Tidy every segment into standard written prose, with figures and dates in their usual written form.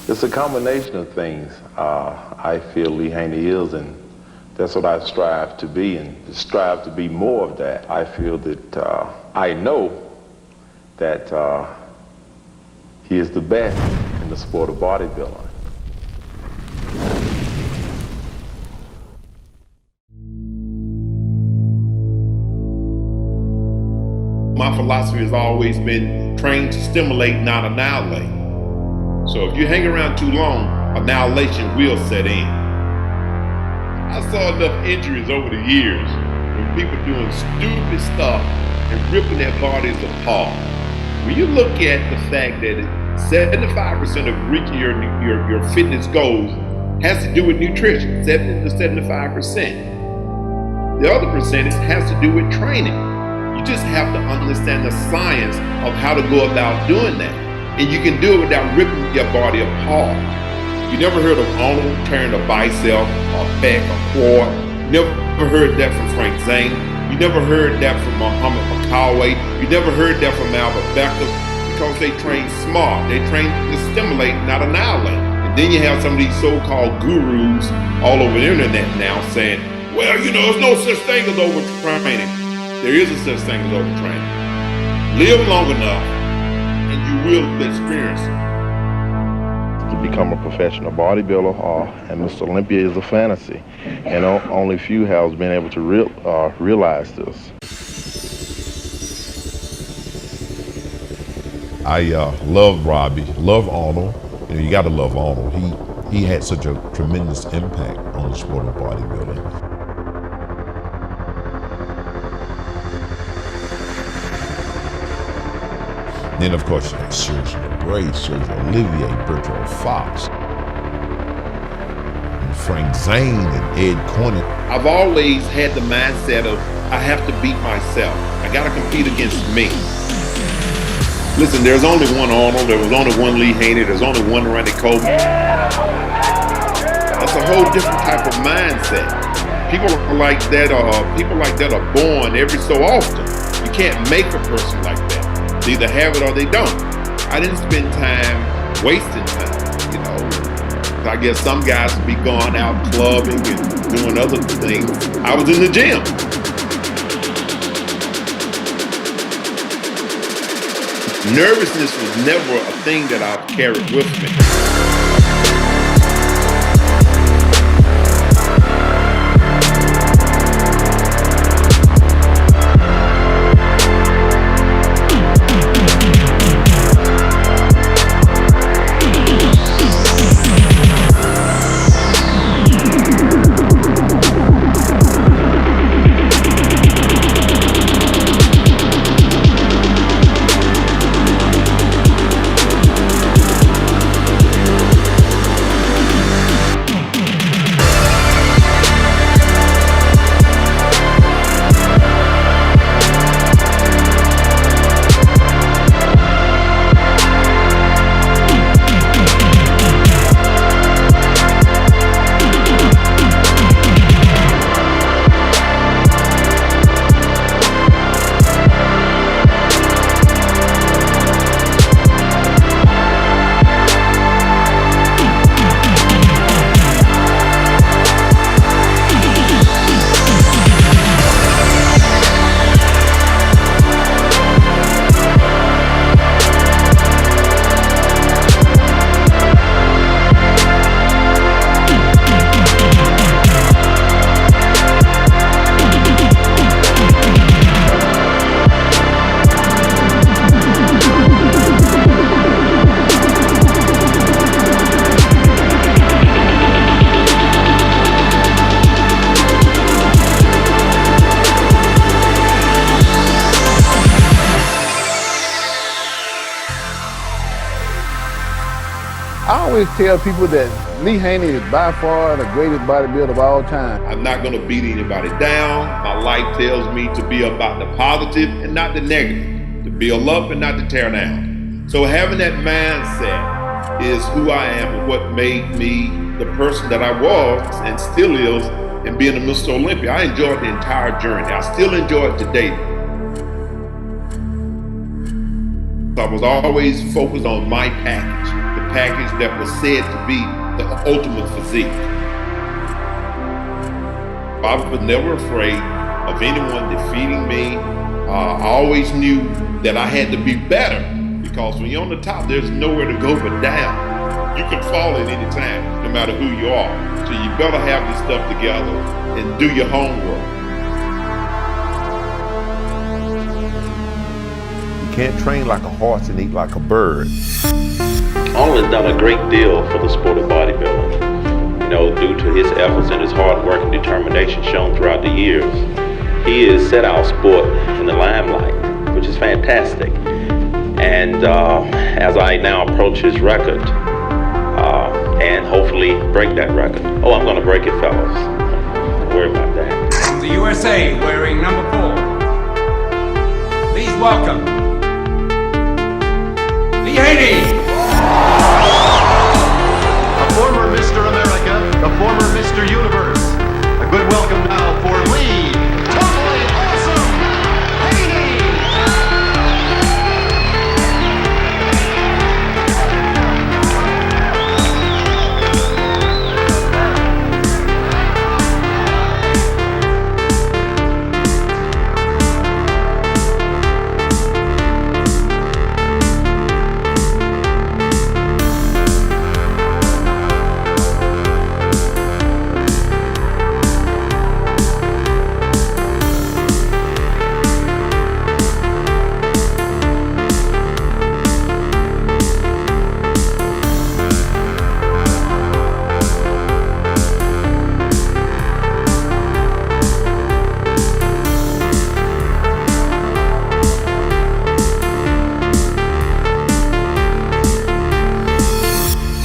It's a combination of things. I feel Lee Haney is, and that's what I strive to be, and strive to be more of that. I feel that I know that he is the best in the sport of bodybuilding. My philosophy has always been train to stimulate, not annihilate. So if you hang around too long, annihilation will set in. I saw enough injuries over the years when people doing stupid stuff and ripping their bodies apart. When you look at the fact that 75% of reaching your fitness goals has to do with nutrition, 70 to 75%. The other percentage has to do with training. You just have to understand the science of how to go about doing that. And you can do it without ripping your body apart. You never heard of Arnold tearing a bicep, or pec, or quad. You never heard that from Frank Zane. You never heard that from Muhammad Makaway. You never heard that from Albert Beckers, because they train smart. They train to stimulate, not annihilate. And then you have some of these so-called gurus all over the internet now saying, well, you know, there's no such thing as overtraining. There is a such thing as overtraining. Live long enough and you will experience it. To become a professional bodybuilder and Mr. Olympia is a fantasy. And only few have been able to realize this. I love Robby, love Arnold. You know, you gotta love Arnold. He had such a tremendous impact on the sport of bodybuilding. Then, of course, you have Serge Labrada, Serge Olivier, Bertrand Fox, and Frank Zane, and Ed Corney. I've always had the mindset of, I have to beat myself. I gotta compete against me. Listen, there's only one Arnold, there was only one Lee Haney, there's only one Ronnie Coleman. That's a whole different type of mindset. People like that are born every so often. You can't make a person like that. They either have it or they don't. I didn't spend time wasting time, you know. I guess some guys would be going out clubbing and doing other things. I was in the gym. Nervousness was never a thing that I've carried with me. I always tell people that Lee Haney is by far the greatest bodybuilder of all time. I'm not gonna beat anybody down. My life tells me to be about the positive and not the negative, to build up and not to tear down. So having that mindset is who I am and what made me the person that I was and still is in being a Mr. Olympia. I enjoyed the entire journey. I still enjoy it today. I was always focused on my package, the package that was said to be the ultimate physique. I was never afraid of anyone defeating me. I always knew that I had to be better, because when you're on the top, there's nowhere to go but down. You can fall at any time, no matter who you are. So you better have this stuff together and do your homework. You can't train like a horse and eat like a bird. Arnold has done a great deal for the sport of bodybuilding. You know, due to his efforts and his hard work and determination shown throughout the years, he has set our sport in the limelight, which is fantastic. And as I now approach his record, and hopefully break that record. Oh, I'm gonna break it, fellas. Don't worry about that. From the USA, wearing number 4, please welcome Lee Haney. A former Mr. America, the former Mr. Universe. A good welcome now for Lee. Totally awesome Haney.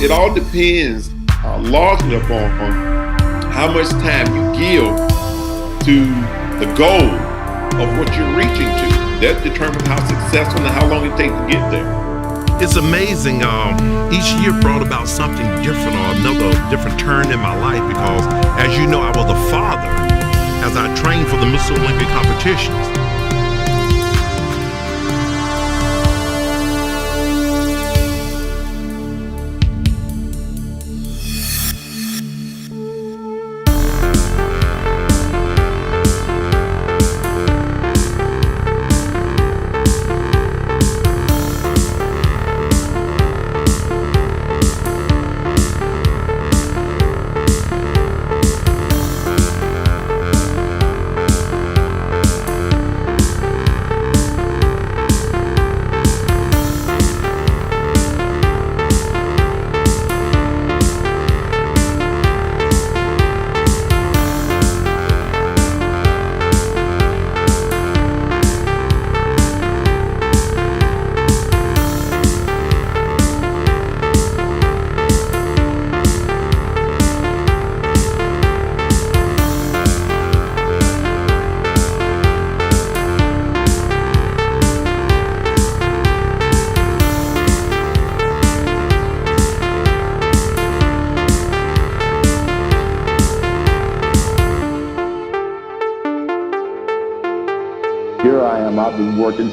It all depends largely upon how much time you give to the goal of what you're reaching to. That determines how successful and how long it takes to get there. It's amazing. Each year brought about something different or another different turn in my life, because, as you know, I was a father as I trained for the Mr. Olympia competitions. Here I am, I've been working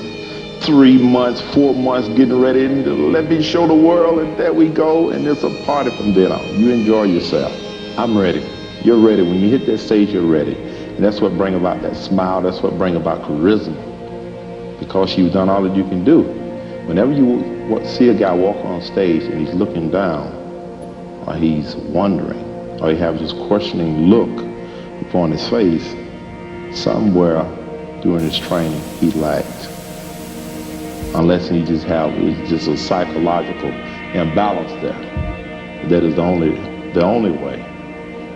3 months, 4 months, getting ready, and let me show the world, and there we go, and it's a party from then on. You enjoy yourself. I'm ready. You're ready. When you hit that stage, you're ready. And that's what brings about that smile, that's what brings about charisma, because you've done all that you can do. Whenever you see a guy walk on stage and he's looking down, or he's wondering, or he has this questioning look upon his face, somewhere during his training he lacked. Unless he just a psychological imbalance there. That is the only way.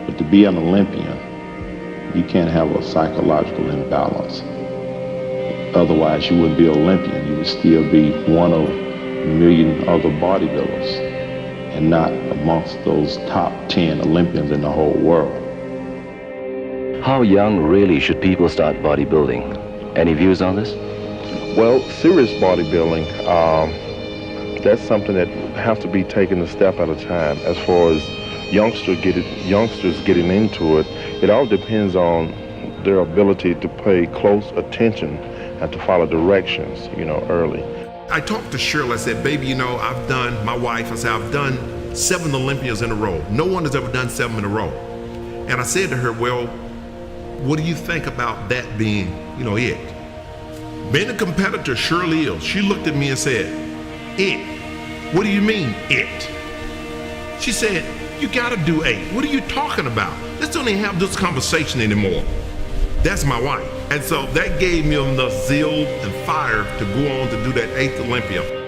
But to be an Olympian, you can't have a psychological imbalance. Otherwise you wouldn't be an Olympian. You would still be one of a million other bodybuilders and not amongst those top 10 Olympians in the whole world. How young really should people start bodybuilding? Any views on this? Well, serious bodybuilding, that's something that has to be taken a step at a time. As far as youngsters getting into it, it all depends on their ability to pay close attention and to follow directions, early. I talked to Shirley, I said, baby, you know, my wife, I said, I've done 7 Olympias in a row. No one has ever done 7 in a row. And I said to her, well, what do you think about that being, it? Being a competitor surely is. She looked at me and said, it? What do you mean, it? She said, you gotta do 8. What are you talking about? Let's don't even have this conversation anymore. That's my wife. And so that gave me enough zeal and fire to go on to do that 8th Olympia.